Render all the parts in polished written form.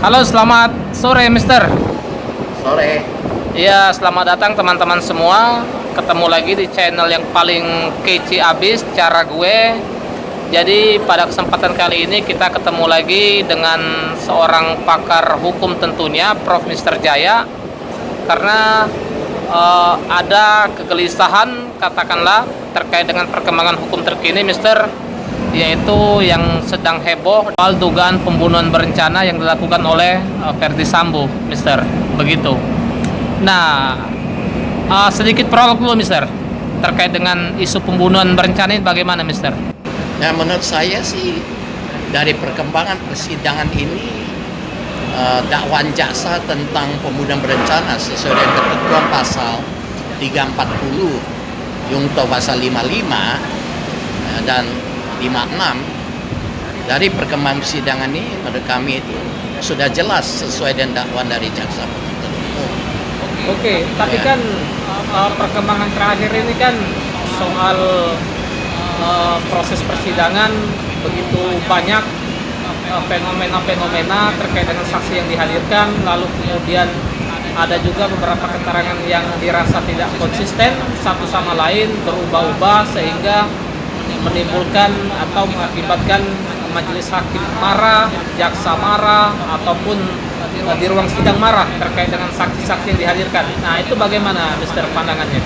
Halo, selamat sore, Mister. Sore. Iya, selamat datang teman-teman semua. Ketemu lagi di channel yang paling kece abis, cara gue. Jadi pada kesempatan kali ini kita ketemu lagi dengan seorang pakar hukum tentunya, Prof. Mister Jaya. Karena ada kegelisahan, katakanlah, terkait dengan perkembangan hukum terkini, Mister, yaitu yang sedang heboh soal dugaan pembunuhan berencana yang dilakukan oleh Verdi Sambo, Mister. Begitu. Nah, sedikit prolog dulu, Mister, terkait dengan isu pembunuhan berencana ini bagaimana, Mister? Nah, menurut saya sih dari perkembangan persidangan ini dakwaan jaksa tentang pembunuhan berencana sesuai dengan ketentuan pasal 340 Junto pasal 55 dan 56 dari perkembangan persidangan ini menurut kami itu sudah jelas sesuai dengan dakwaan dari jaksa penuntut umum. Oke, tapi kan perkembangan terakhir ini kan soal proses persidangan begitu banyak fenomena-fenomena terkait dengan saksi yang dihadirkan, lalu kemudian ada juga beberapa keterangan yang dirasa tidak konsisten satu sama lain, berubah-ubah sehingga menimbulkan atau mengakibatkan majelis hakim marah, jaksa marah, ataupun di ruang sidang marah terkait dengan saksi-saksi yang dihadirkan. Nah, itu bagaimana, Mister, pandangannya?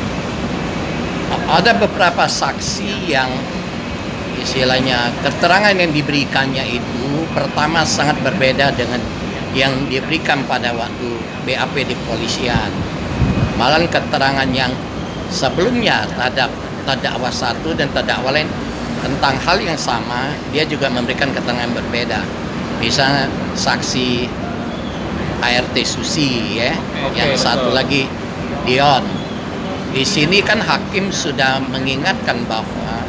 Ada beberapa saksi yang istilahnya keterangan yang diberikannya itu pertama sangat berbeda dengan yang diberikan pada waktu BAP di kepolisian. Malah keterangan yang sebelumnya terdakwa satu dan terdakwa lain tentang hal yang sama, dia juga memberikan keterangan yang berbeda. Misalnya saksi ART Susi ya, yang satu lagi Dion. Di sini kan hakim sudah mengingatkan bahwa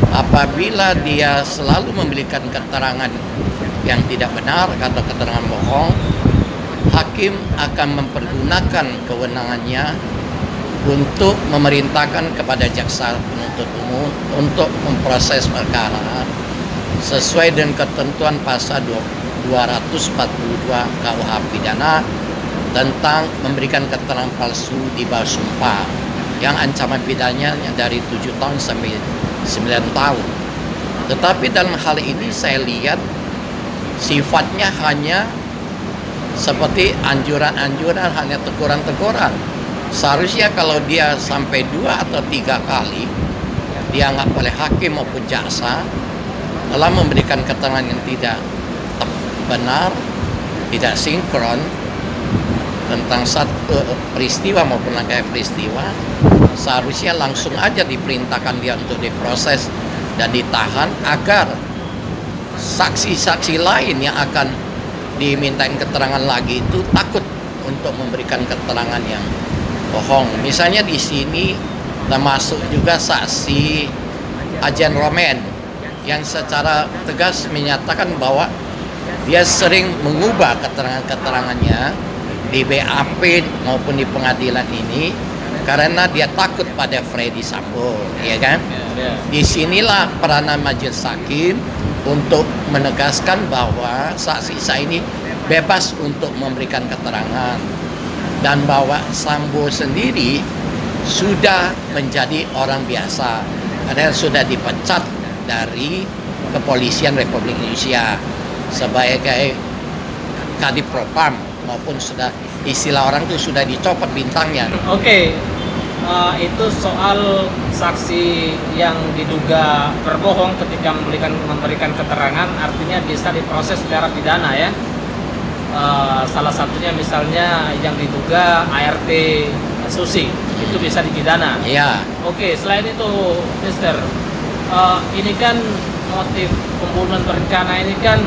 apabila dia selalu memberikan keterangan yang tidak benar atau keterangan bohong, hakim akan mempergunakan kewenangannya untuk memerintahkan kepada jaksa penuntut umum untuk memproses perkara sesuai dengan ketentuan pasal 242 KUH pidana tentang memberikan keterangan palsu di bawah sumpah yang ancaman pidananya dari 7 tahun sampai 9 tahun. Tetapi dalam hal ini saya lihat sifatnya hanya seperti anjuran-anjuran, hanya teguran-teguran. Seharusnya kalau dia sampai 2 atau 3 kali dianggap oleh hakim maupun jaksa telah memberikan keterangan yang tidak benar, tidak sinkron tentang satu peristiwa maupun rangkaian peristiwa, seharusnya langsung aja diperintahkan dia untuk diproses dan ditahan agar saksi-saksi lain yang akan dimintain keterangan lagi itu takut untuk memberikan keterangan yang bohong. Misalnya di sini termasuk juga saksi Ajen Romen yang secara tegas menyatakan bahwa dia sering mengubah keterangan-keterangannya di BAP maupun di pengadilan ini karena dia takut pada Verdi Sambo, ya kan? Disinilah peranan majelis hakim untuk menegaskan bahwa saksi-saksi ini bebas untuk memberikan keterangan dan bahwa Sambo sendiri sudah menjadi orang biasa karena sudah dipecat dari Kepolisian Republik Indonesia sebagai Kadif Propam maupun sudah istilah orang itu sudah dicopot bintangnya. Oke, itu soal saksi yang diduga berbohong ketika memberikan keterangan, artinya bisa diproses secara pidana ya. Salah satunya misalnya yang diduga ART Susi itu bisa dipidana. Iya. Oke, selain itu, Mister, ini kan motif pembunuhan berencana ini kan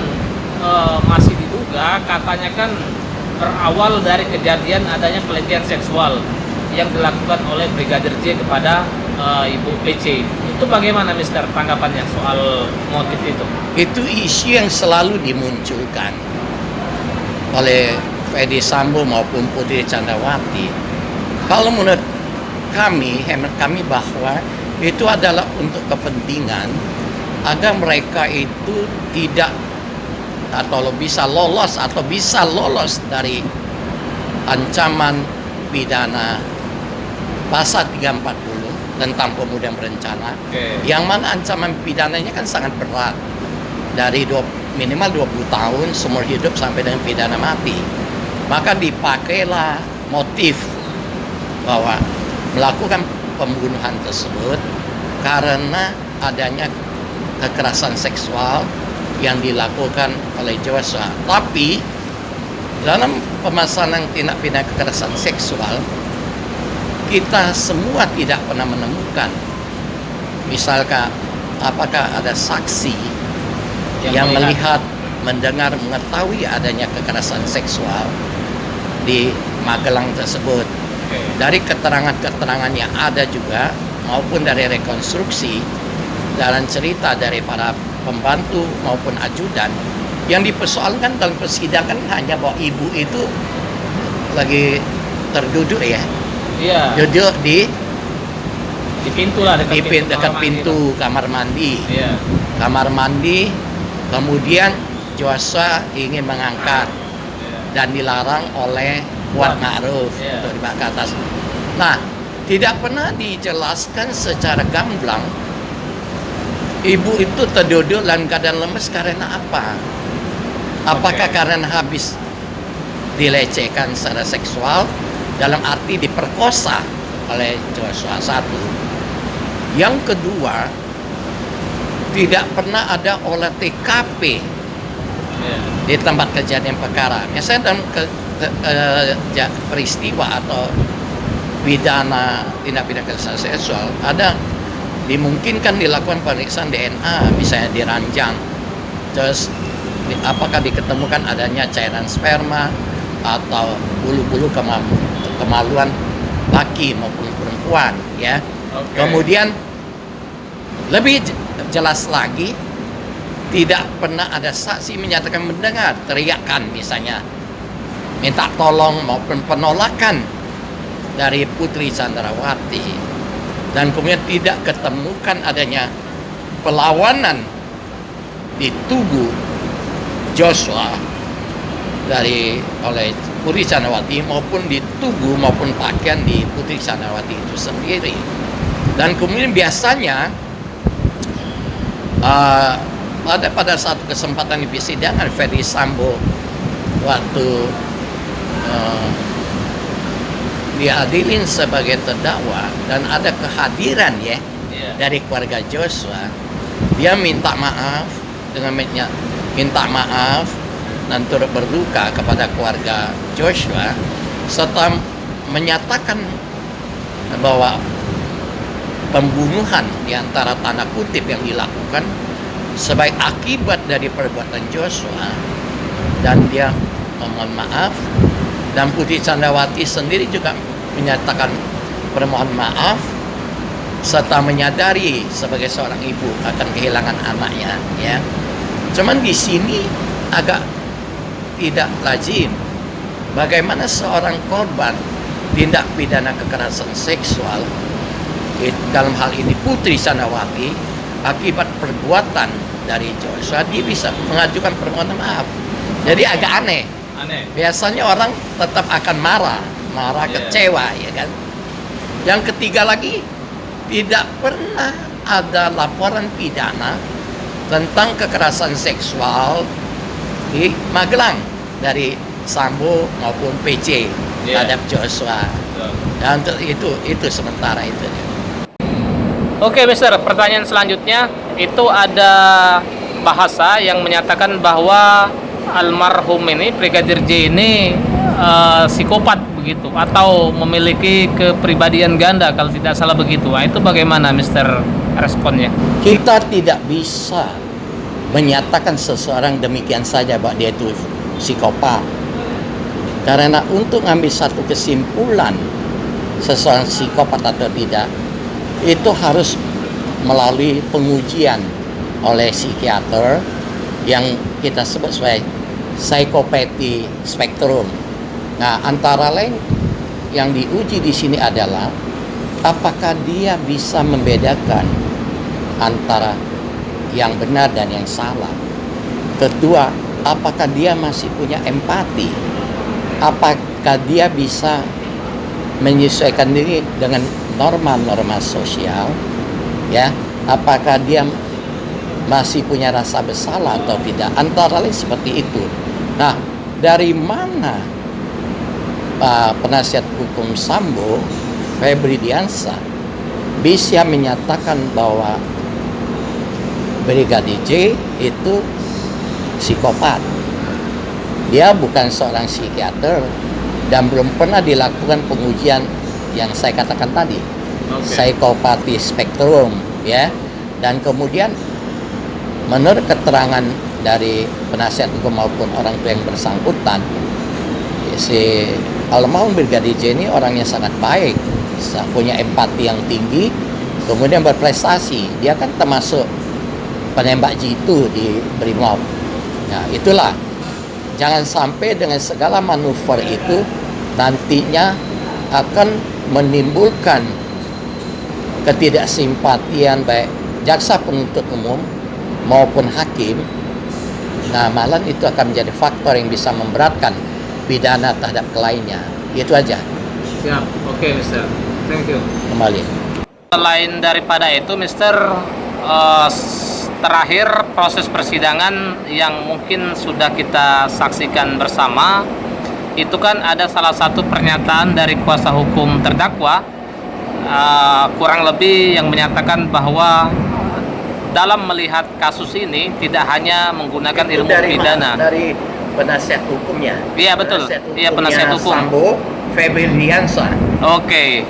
masih diduga, katanya kan berawal dari kejadian adanya pelecehan seksual yang dilakukan oleh Brigadir J kepada Ibu PC. Itu bagaimana, Mister, tanggapannya soal motif itu? Itu isu yang selalu dimunculkan oleh Verdi Sambo maupun Putri Candrawati. Kalau menurut kami, hemat kami bahwa itu adalah untuk kepentingan agar mereka itu tidak atau bisa lolos dari ancaman pidana pasal 340 tentang pembunuhan berencana, yang mana ancaman pidananya kan sangat berat, dari minimal 20 tahun seumur hidup sampai dengan pidana mati. Maka dipakailah motif bahwa melakukan pembunuhan tersebut karena adanya kekerasan seksual yang dilakukan oleh Joshua. Tapi dalam pemasaran tindak pidana kekerasan seksual, kita semua tidak pernah menemukan, misalkan apakah ada saksi yang melihat, mendengar, mengetahui adanya kekerasan seksual di Magelang tersebut. Dari keterangan-keterangan yang ada juga, maupun dari rekonstruksi dalam cerita dari para pembantu maupun ajudan, yang dipersoalkan dalam persidangan hanya bahwa ibu itu lagi terduduk ya, duduk di pintu lah, dekat pintu kamar mandi. Kamar mandi, kemudian Joshua ingin mengangkat dan dilarang oleh Kuat Ma'ruf untuk dibawa ke atas. Nah, tidak pernah dijelaskan secara gamblang ibu itu terduduk dalam keadaan lemes karena apa? Apakah karena habis dilecehkan secara seksual, dalam arti diperkosa oleh Joshua, satu. Yang kedua, tidak pernah ada olah TKP di tempat kejadian perkara. Misalnya dalam peristiwa atau tindak pidana kekerasan seksual, ada dimungkinkan dilakukan pemeriksaan DNA, misalnya di ranjang, terus apakah diketemukan adanya cairan sperma atau bulu-bulu kemaluan laki maupun perempuan, ya. Kemudian lebih jelas lagi, tidak pernah ada saksi menyatakan mendengar teriakan, misalnya minta tolong maupun penolakan dari Putri Chandrawati, dan kemudian tidak ketemukan adanya perlawanan di tubuh Joshua oleh Putri Chandrawati, maupun di tubuh maupun pakaian di Putri Chandrawati itu sendiri. Dan kemudian biasanya pada satu kesempatan di persidangan, Ferdy Sambo waktu diadilin sebagai terdakwa dan ada kehadiran dari keluarga Joshua, dia minta maaf dan turut berduka kepada keluarga Joshua, serta menyatakan bahwa pembunuhan di antara tanda kutip yang dilakukan sebagai akibat dari perbuatan Joshua, dan dia memohon maaf, dan Putri Chandrawati sendiri juga menyatakan permohon maaf serta menyadari sebagai seorang ibu akan kehilangan anaknya, ya. Cuman di sini agak tidak lazim bagaimana seorang korban tindak pidana kekerasan seksual, dalam hal ini Putri Chandrawati, akibat perbuatan dari Joshua, dia bisa mengajukan permohonan maaf. Jadi agak aneh. Biasanya orang tetap akan marah, kecewa, ya kan. Yang ketiga lagi, tidak pernah ada laporan pidana tentang kekerasan seksual di Magelang dari Sambo maupun PC terhadap Joshua. Dan itu sementara itu. Oke, Mister, pertanyaan selanjutnya itu ada bahasa yang menyatakan bahwa almarhum ini, Brigadir J ini psikopat begitu, atau memiliki kepribadian ganda kalau tidak salah begitu. Nah, itu bagaimana, Mister, responnya? Kita tidak bisa menyatakan seseorang demikian saja bahwa dia itu psikopat, karena untuk ambil satu kesimpulan seseorang psikopat atau tidak, itu harus melalui pengujian oleh psikiater yang kita sebut sebagai psikopati spektrum. Nah, antara lain yang diuji di sini adalah apakah dia bisa membedakan antara yang benar dan yang salah. Kedua, apakah dia masih punya empati? Apakah dia bisa menyesuaikan diri dengan norma-norma sosial? Ya, apakah dia masih punya rasa bersalah atau tidak? Antara lain seperti itu. Nah, dari mana penasihat hukum Sambo, Febri Diansah, bisa menyatakan bahwa Brigadir J itu psikopat? Dia bukan seorang psikiater dan belum pernah dilakukan pengujian yang saya katakan tadi, psikopati spektrum, ya. Dan kemudian menurut keterangan dari penasihat hukum maupun orang tua yang bersangkutan, si almarhum Brigadir J ini orangnya sangat baik, punya empati yang tinggi, kemudian berprestasi. Dia kan termasuk penembak jitu di Brimob. Nah, itulah, jangan sampai dengan segala manuver itu nantinya akan menimbulkan ketidaksimpatian baik jaksa penuntut umum maupun hakim. Nah, malah itu akan menjadi faktor yang bisa memberatkan pidana terhadap kliennya. Itu aja. Siap. Oke, Mister. Thank you. Kembali. Selain daripada itu, Mister, terakhir proses persidangan yang mungkin sudah kita saksikan bersama, itu kan ada salah satu pernyataan dari kuasa hukum terdakwa, kurang lebih yang menyatakan bahwa dalam melihat kasus ini tidak hanya menggunakan Itu ilmu pidana. Dari penasihat hukumnya. Iya, betul. Iya, penasihat hukum Sambo, Febri Diansah. Oke.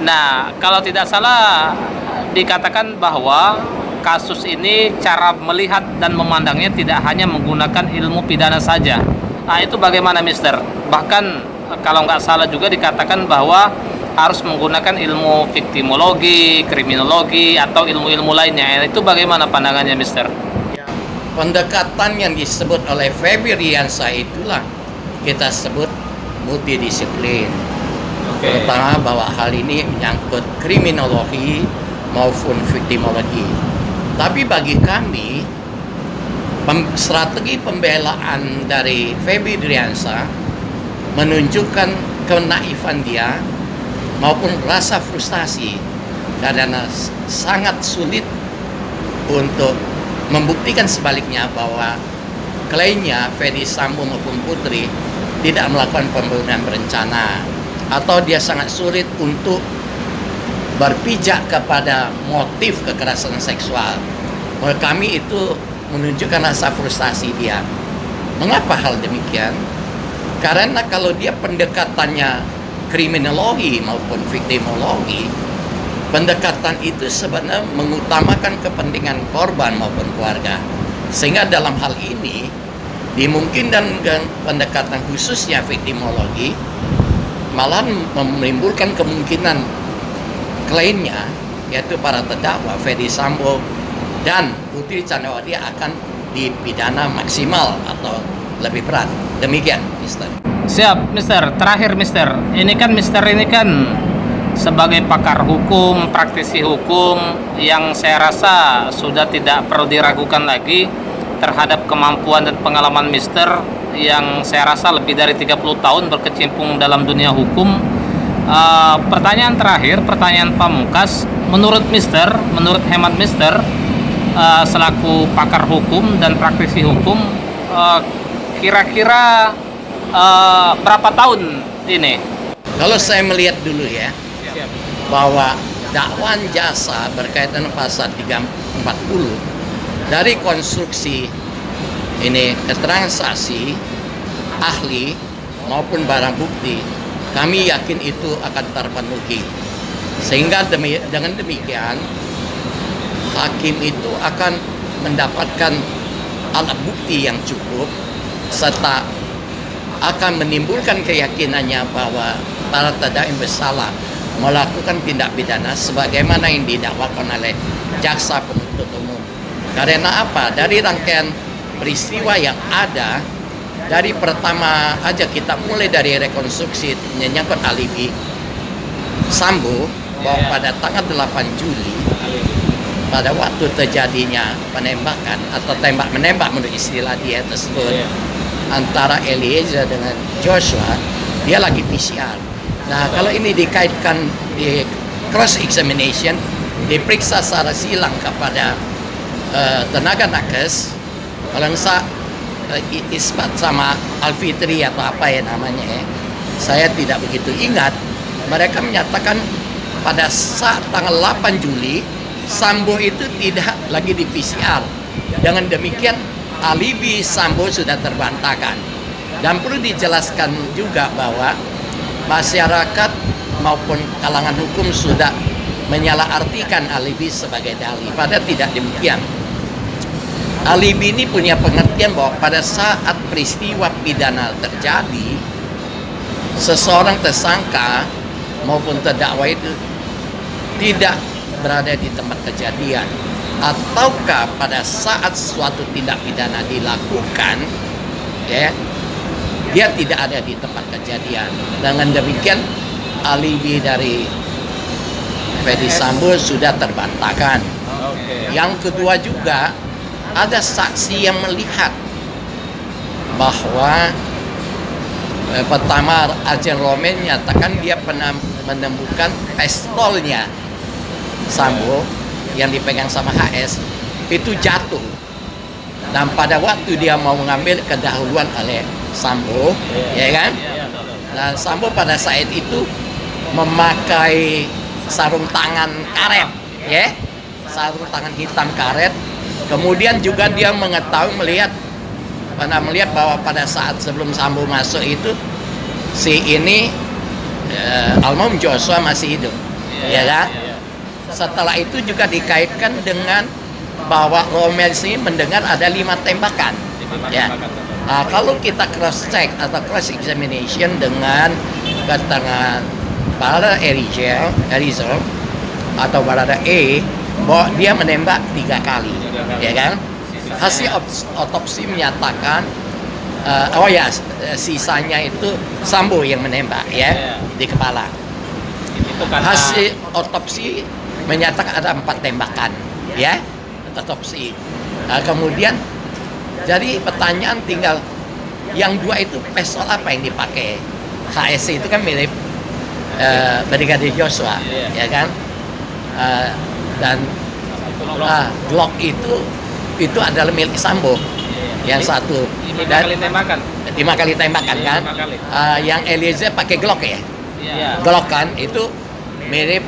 Nah, kalau tidak salah dikatakan bahwa kasus ini cara melihat dan memandangnya tidak hanya menggunakan ilmu pidana saja. Nah, itu bagaimana, Mister? Bahkan kalau nggak salah juga dikatakan bahwa harus menggunakan ilmu viktimologi, kriminologi, atau ilmu-ilmu lainnya. Itu bagaimana pandangannya, Mister? Pendekatan yang disebut oleh Febri Diansah itulah kita sebut multidisiplin. Terutama bahwa hal ini menyangkut kriminologi maupun viktimologi. Tapi bagi kami, strategi pembelaan dari Febri Diansah menunjukkan kenaifan dia maupun rasa frustasi karena sangat sulit untuk membuktikan sebaliknya bahwa kliennya Ferdy Sambo maupun Putri tidak melakukan pembunuhan berencana, atau dia sangat sulit untuk berpijak kepada motif kekerasan seksual. Menurut kami itu menunjukkan rasa frustasi dia. Mengapa hal demikian? Karena kalau dia pendekatannya kriminologi maupun viktimologi, pendekatan itu sebenarnya mengutamakan kepentingan korban maupun keluarga. Sehingga dalam hal ini dimungkinkan dengan pendekatan khususnya viktimologi malah menimbulkan kemungkinan kliennya, yaitu para terdakwa Ferdy Sambo dan Putri Candrawati, akan dipidana maksimal atau lebih berat. Demikian, Mister. Siap, Mister. Terakhir, Mister. Ini kan Mister ini kan sebagai pakar hukum, praktisi hukum yang saya rasa sudah tidak perlu diragukan lagi terhadap kemampuan dan pengalaman Mister yang saya rasa lebih dari 30 tahun berkecimpung dalam dunia hukum. Pertanyaan terakhir, pertanyaan pamungkas, menurut Mister, menurut hemat Mister, selaku pakar hukum dan praktisi hukum, kira-kira berapa tahun ini? Kalau saya melihat dulu ya, bahwa dakwaan jasa berkaitan pasal 340 dari konstruksi ini keterangan saksi, ahli maupun barang bukti, kami yakin itu akan terpenuhi. Sehingga dengan demikian hakim itu akan mendapatkan alat bukti yang cukup serta akan menimbulkan keyakinannya bahwa para terdakwa yang bersalah melakukan tindak pidana sebagaimana yang didakwakan oleh jaksa penuntut umum. Karena apa? Dari rangkaian peristiwa yang ada, dari pertama aja kita mulai dari rekonstruksi menyangkut alibi Sambo, bahwa pada tanggal 8 Juli pada waktu terjadinya penembakan atau tembak menembak menurut istilah dia tersebut antara Eliezer dengan Joshua, dia lagi PCR. Nah, kalau ini dikaitkan di cross examination, diperiksa secara silang kepada tenaga nakes, kalau isbat sama Alfitri atau apa ya namanya ya, saya tidak begitu ingat. Mereka menyatakan pada saat tanggal 8 Juli Sambo itu tidak lagi di PCR. Dengan demikian alibi Sambo sudah terbantahkan. Dan perlu dijelaskan juga bahwa masyarakat maupun kalangan hukum sudah menyalahartikan alibi sebagai dalih. Padahal tidak demikian. Alibi ini punya pengertian bahwa pada saat peristiwa pidana terjadi, seseorang tersangka maupun terdakwa itu tidak berada di tempat kejadian, ataukah pada saat suatu tindak pidana dilakukan, ya, dia tidak ada di tempat kejadian. Dengan demikian alibi dari Ferdy Sambo sudah terbantahkan. Yang kedua juga ada saksi yang melihat bahwa pertama Arjen Romen menyatakan dia pernah menemukan pistolnya Sambo yang dipegang sama HS itu jatuh, dan pada waktu dia mau mengambil kedahuluan oleh Sambo, ya kan? Dan Sambo pada saat itu memakai sarung tangan karet, ya, sarung tangan hitam karet. Kemudian juga dia pernah melihat bahwa pada saat sebelum Sambo masuk itu si ini almarhum Joshua masih hidup, ya kan? Setelah itu juga dikaitkan dengan bahwa Romel ini mendengar ada 5 tembakan. Ya. Nah, kalau kita cross check atau cross examination dengan keterangan Barada Eliezer atau Barada E, bahwa dia menembak 3 kali, ya kan? Hasil otopsi menyatakan sisanya itu Sambo yang menembak, ya, di kepala. Hasil otopsi menyatakan ada 4 tembakan, ya, otopsi. Nah, kemudian jadi pertanyaan tinggal yang 2 itu pistol apa yang dipakai? HSC itu kan mirip Brigadir Joshua, ya kan? Dan Glock itu adalah milik Sambo. Yang satu. 5 kali tembakan. 5 kali tembakan kan? 5 kali. Yang Eliezer pakai Glock ya? Glock kan itu mirip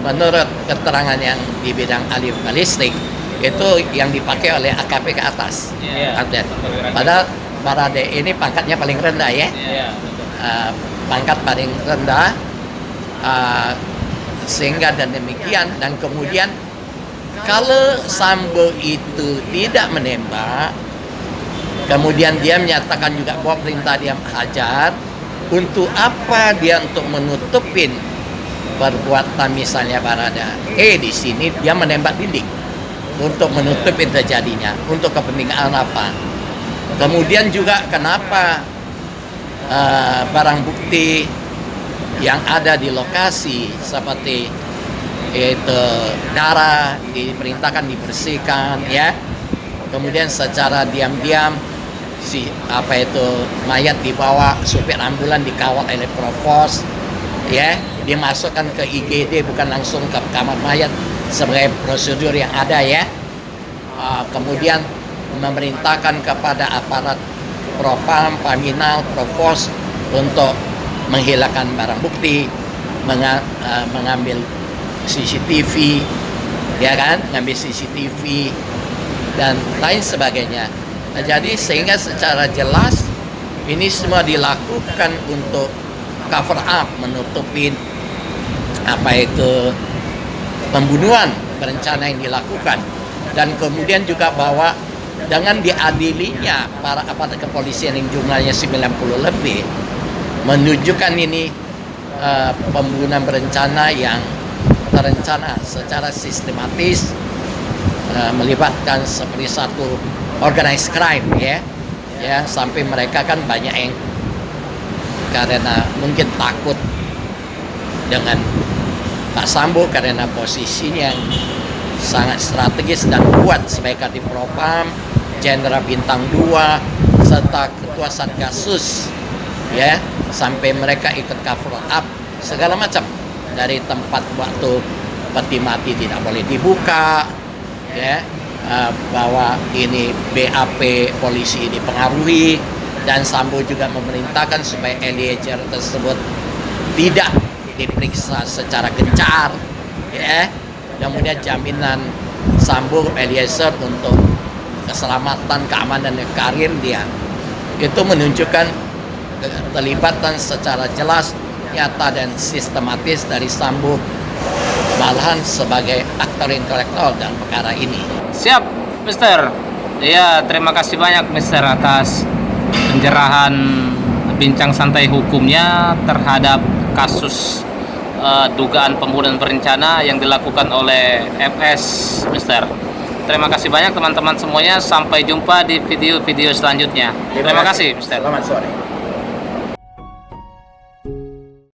menurut keterangan yang di bidang ahli balistik itu yang dipakai oleh AKP ke atas. Padahal Barade ini pangkatnya paling rendah, ya. Pangkat paling rendah, sehingga dan demikian. Dan kemudian kalau Sambo itu tidak menembak, kemudian dia menyatakan juga bahwa perintah dia hajar, untuk apa dia untuk menutupin perbuatan misalnya Barada di sini dia menembak dinding untuk menutup terjadinya, untuk kepentingan apa? Kemudian juga kenapa barang bukti yang ada di lokasi seperti itu darah diperintahkan dibersihkan, ya. Kemudian secara diam-diam mayat dibawa supir ambulan dikawal oleh provos, ya, dimasukkan ke IGD bukan langsung ke kamar mayat sebagai prosedur yang ada, ya. Kemudian memerintahkan kepada aparat Propam, Paminal, Provos untuk menghilangkan barang bukti, mengambil CCTV, ya kan, mengambil CCTV dan lain sebagainya. Nah, jadi sehingga secara jelas ini semua dilakukan untuk cover up, menutupin pembunuhan berencana yang dilakukan. Dan kemudian juga bahwa dengan diadilinya para aparat kepolisian yang jumlahnya 90 lebih, menunjukkan ini pembunuhan berencana yang terencana secara sistematis, melibatkan seperti satu organized crime, ya, sampai mereka kan banyak yang karena mungkin takut dengan Pak Sambo karena posisinya yang sangat strategis dan kuat sebagai Kadifropam, Jenderal Bintang 2, serta Ketua Satgasus, ya, sampai mereka ikut cover up segala macam dari tempat waktu peti mati tidak boleh dibuka, ya, bahwa ini BAP polisi dipengaruhi, dan Sambo juga memerintahkan supaya Eliezer tersebut tidak diperiksa secara gencar, ya. Kemudian jaminan Sambo Eliezer untuk keselamatan, keamanan dan karir dia itu menunjukkan keterlibatan secara jelas, nyata dan sistematis dari Sambo, malahan sebagai aktor intelektual dalam perkara ini. Siap, Mister. Ya, terima kasih banyak Mister atas pencerahan bincang santai hukumnya terhadap kasus dugaan pembunuhan berencana yang dilakukan oleh FS, Mister. Terima kasih banyak teman-teman semuanya. Sampai jumpa di video-video selanjutnya. Terima kasih, Mister. Selamat sore.